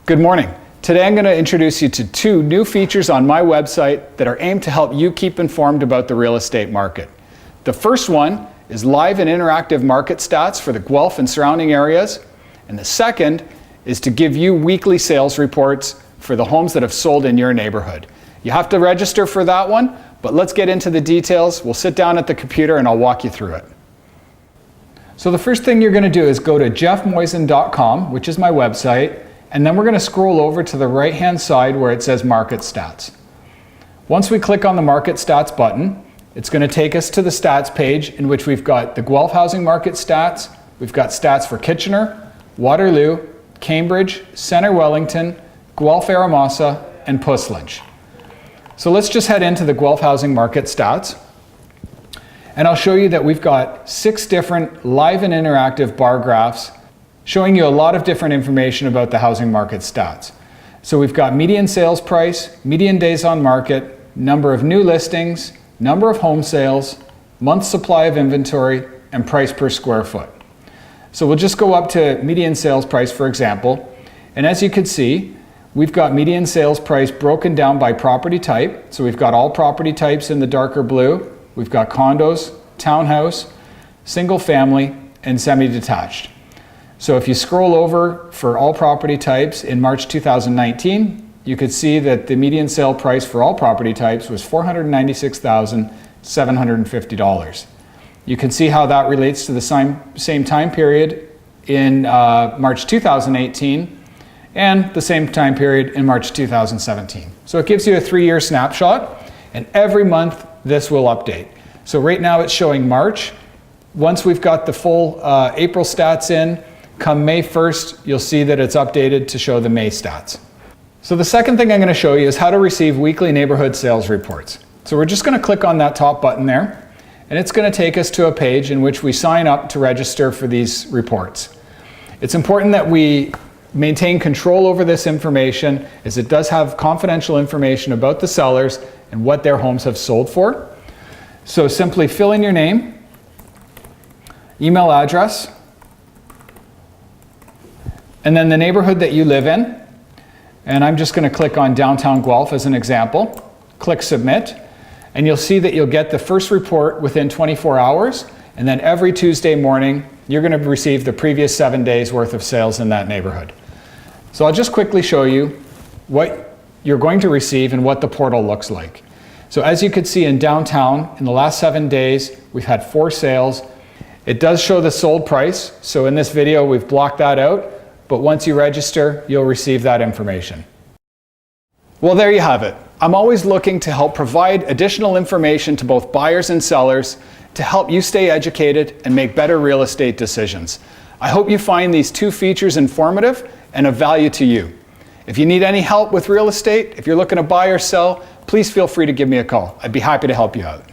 Good morning. Today I'm going to introduce you to two new features on my website that are aimed to help you keep informed about the real estate market. The first one is live and interactive market stats for the Guelph and surrounding areas, and the second is to give you weekly sales reports for the homes that have sold in your neighborhood. You have to register for that one, but let's get into the details. We'll sit down at the computer and I'll walk you through it. So the first thing you're going to do is go to jeffmoisen.com, which is my website, and then we're going to scroll over to the right hand side where it says Market Stats. Once we click on the Market Stats button, it's going to take us to the stats page in which we've got the Guelph housing market stats, we've got stats for Kitchener, Waterloo, Cambridge, Centre Wellington, Guelph Eramosa, and Puslinch. So let's just head into the Guelph housing market stats. And I'll show you that we've got 6 different live and interactive bar graphs showing you a lot of different information about the housing market stats. So we've got median sales price, median days on market, number of new listings, number of home sales, month supply of inventory, and price per square foot. So we'll just go up to median sales price, for example, and as you can see, we've got median sales price broken down by property type. So we've got all property types in the darker blue. We've got condos, townhouse, single family, and semi-detached. So if you scroll over for all property types in March 2019, you could see that the median sale price for all property types was $496,750. You can see how that relates to the same time period in March 2018 and the same time period in March 2017. So it gives you a 3-year snapshot, and every month this will update. So right now it's showing March. Once we've got the full April stats in, come May 1st, you'll see that it's updated to show the May stats. So the second thing I'm going to show you is how to receive weekly neighborhood sales reports. So we're just going to click on that top button there, and it's going to take us to a page in which we sign up to register for these reports. It's important that we maintain control over this information, as it does have confidential information about the sellers and what their homes have sold for. So simply fill in your name, email address, and then the neighborhood that you live in. And I'm just going to click on downtown Guelph as an example. Click submit, and you'll see that you'll get the first report within 24 hours, and then every Tuesday morning you're going to receive the previous 7 days worth of sales in that neighborhood. So I'll just quickly show you what you're going to receive and what the portal looks like. So as you can see in downtown, in the last 7 days we've had 4 sales. It does show the sold price, so in this video we've blocked that out, but once you register you'll receive that information. Well, there you have it. I'm always looking to help provide additional information to both buyers and sellers to help you stay educated and make better real estate decisions. I hope you find these 2 features informative and of value to you. If you need any help with real estate, if you're looking to buy or sell, please feel free to give me a call. I'd be happy to help you out.